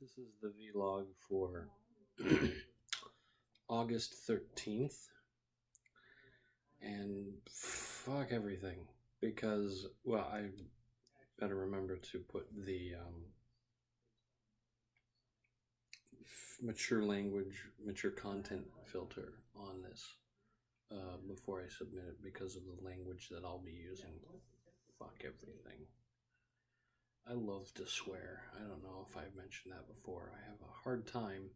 This is the vlog for August 13th. And fuck everything. Because, well, I better remember to put the mature language, mature content filter on this before I submit it because of the language that I'll be using. Fuck everything. I love to swear. I don't know if I've mentioned that before. I have a hard time.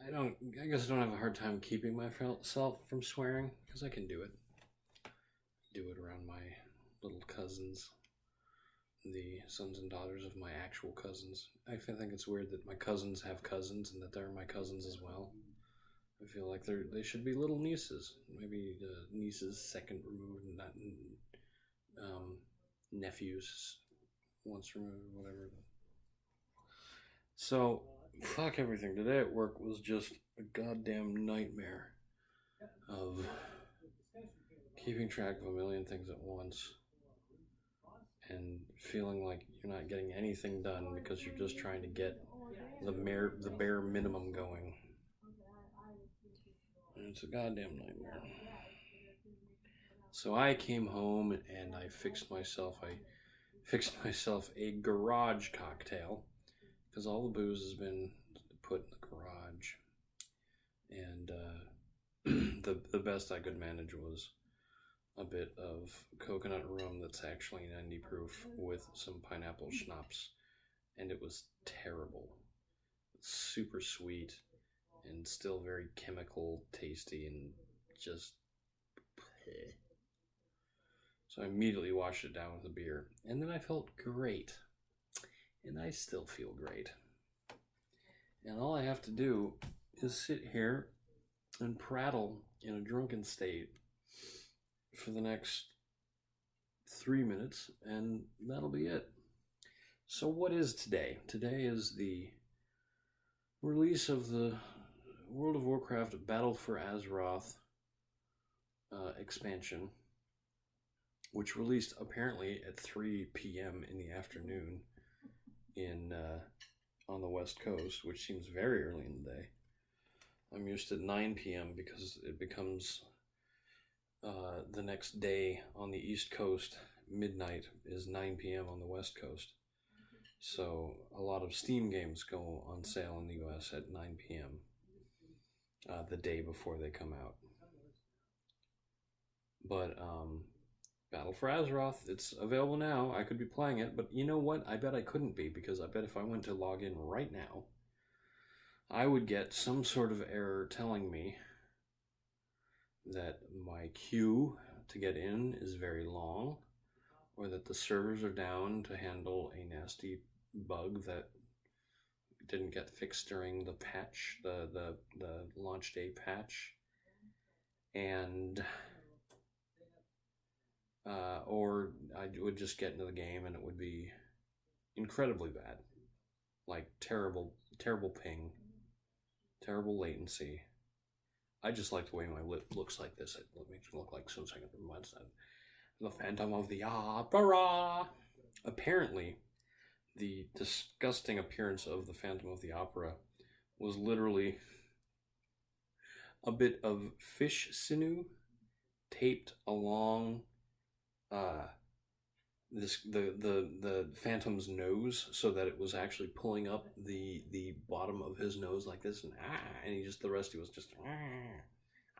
I guess I don't have a hard time keeping myself from swearing because I can do it. Do it around my little cousins, the sons and daughters of my actual cousins. I think it's weird that my cousins have cousins and that they're my cousins as well. I feel like they should be little nieces. Maybe nieces second removed, not nephews once removed, whatever. So, fuck everything. Today at work was just a goddamn nightmare of keeping track of a million things at once and feeling like you're not getting anything done because you're just trying to get the bare minimum going. And it's a goddamn nightmare. So I came home and I fixed myself a garage cocktail because all the booze has been put in the garage, and the best I could manage was a bit of coconut rum that's actually 90 proof with some pineapple schnapps, and it was terrible. Super sweet and still very chemical tasty and just so I immediately washed it down with a beer, and then I felt great, and I still feel great. And all I have to do is sit here and prattle in a drunken state for the next 3 minutes, and that'll be it. So what is today? Today is the release of the World of Warcraft Battle for Azeroth expansion, which released apparently at 3 p.m. in the afternoon on the West Coast, which seems very early in the day. I'm used to 9 p.m. because it becomes the next day on the East Coast. Midnight is 9 p.m. on the West Coast. So a lot of Steam games go on sale in the US at 9 p.m. The day before they come out. But Battle for Azeroth, it's available now. I could be playing it, but you know what? I bet I couldn't be, because I bet if I went to log in right now, I would get some sort of error telling me that my queue to get in is very long, or that the servers are down to handle a nasty bug that didn't get fixed during the patch, the launch day patch, and or I would just get into the game and it would be incredibly bad, like terrible ping, terrible latency. I just like the way my lip looks like this. It makes it look like something that reminds me of the Phantom of the Opera. Apparently, the disgusting appearance of the Phantom of the Opera was literally a bit of fish sinew taped along the Phantom's nose, so that it was actually pulling up the bottom of his nose like this, and he just, the rest he was just,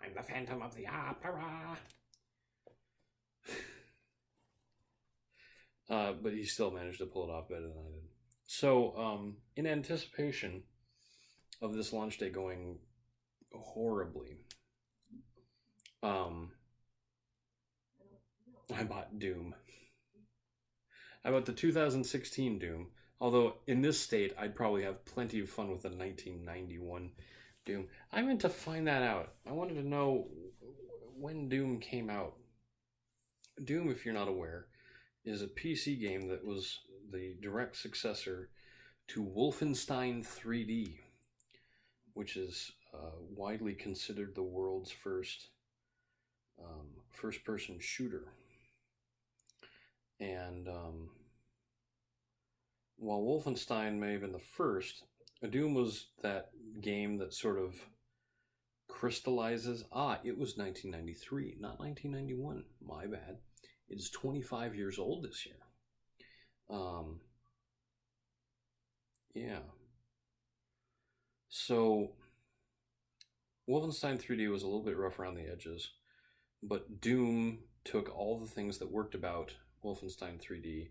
I'm the Phantom of the Opera. But he still managed to pull it off better than I did. So, in anticipation of this launch day going horribly, I bought Doom. I bought the 2016 Doom, although in this state, I'd probably have plenty of fun with the 1991 Doom. I meant to find that out. I wanted to know when Doom came out. Doom, if you're not aware, is a PC game that was the direct successor to Wolfenstein 3D, which is widely considered the world's first first-person shooter. And while Wolfenstein may have been the first, Doom was that game that sort of crystallizes. It was 1993, not 1991. My bad. It is 25 years old this year. Yeah. So Wolfenstein 3D was a little bit rough around the edges, but Doom took all the things that worked about Wolfenstein 3D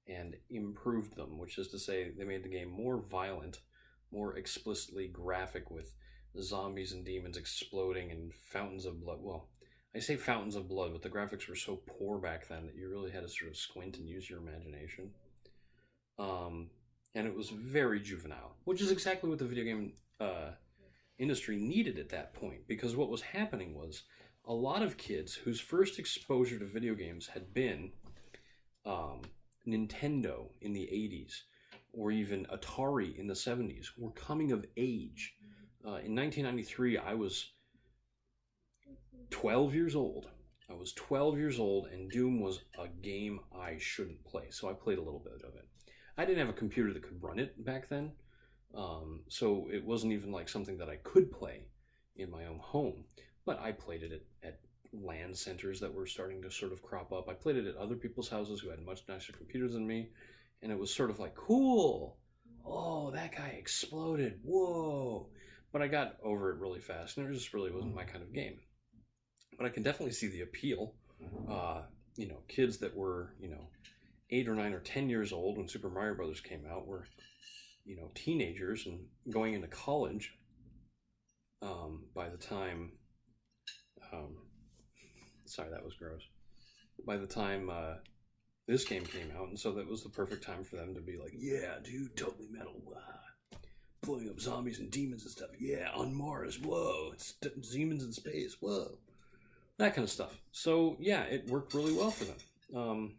and improved them, which is to say, they made the game more violent, more explicitly graphic, with zombies and demons exploding and fountains of blood. Well, I say fountains of blood, but the graphics were so poor back then that you really had to sort of squint and use your imagination. And it was very juvenile, which is exactly what the video game industry needed at that point, because what was happening was a lot of kids whose first exposure to video games had been Nintendo in the 80s or even Atari in the 70s were coming of age. In 1993, I was 12 years old. I was 12 years old, and Doom was a game I shouldn't play, so I played a little bit of it. I didn't have a computer that could run it back then, so it wasn't even like something that I could play in my own home, but I played it at LAN centers that were starting to sort of crop up. I played it at other people's houses who had much nicer computers than me, and it was sort of like, cool, oh, that guy exploded, whoa. But I got over it really fast, and it just really wasn't my kind of game. But I can definitely see the appeal. Kids that were, 8 or 9 or 10 years old when Super Mario Brothers came out were, teenagers and going into college by the time, sorry, that was gross. By the time this game came out, and so that was the perfect time for them to be like, yeah, dude, totally metal, blowing up zombies and demons and stuff, yeah, on Mars, whoa, it's demons in space, whoa, that kind of stuff. So yeah, it worked really well for them.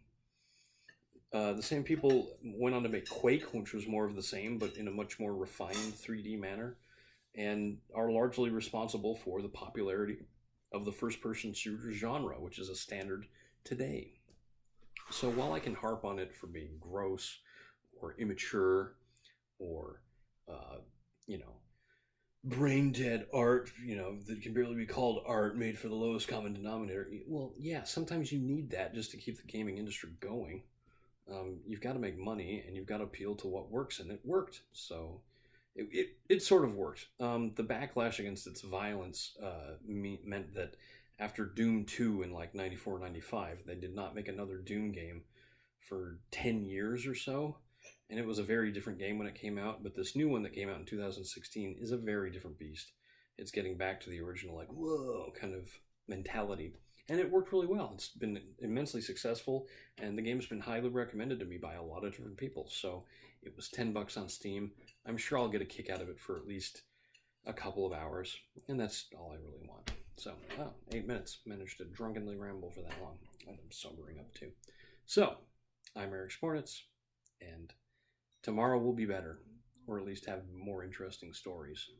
The same people went on to make Quake, which was more of the same, but in a much more refined 3D manner, and are largely responsible for the popularity of the first-person shooter genre, which is a standard today. So while I can harp on it for being gross or immature or, brain-dead art, that can barely be called art, made for the lowest common denominator, well, yeah, sometimes you need that just to keep the gaming industry going. You've got to make money, and you've got to appeal to what works, and it worked. So it sort of worked. The backlash against its violence meant that after Doom 2 in like 94, 95, they did not make another Doom game for 10 years or so. And it was a very different game when it came out. But this new one that came out in 2016 is a very different beast. It's getting back to the original, like, whoa, kind of mentality. And it worked really well. It's been immensely successful, and the game's been highly recommended to me by a lot of different people. So it was $10 on Steam. I'm sure I'll get a kick out of it for at least a couple of hours, and that's all I really want. So, 8 minutes. Managed to drunkenly ramble for that long. I'm sobering up too. So, I'm Eric Spornitz, and tomorrow will be better, or at least have more interesting stories.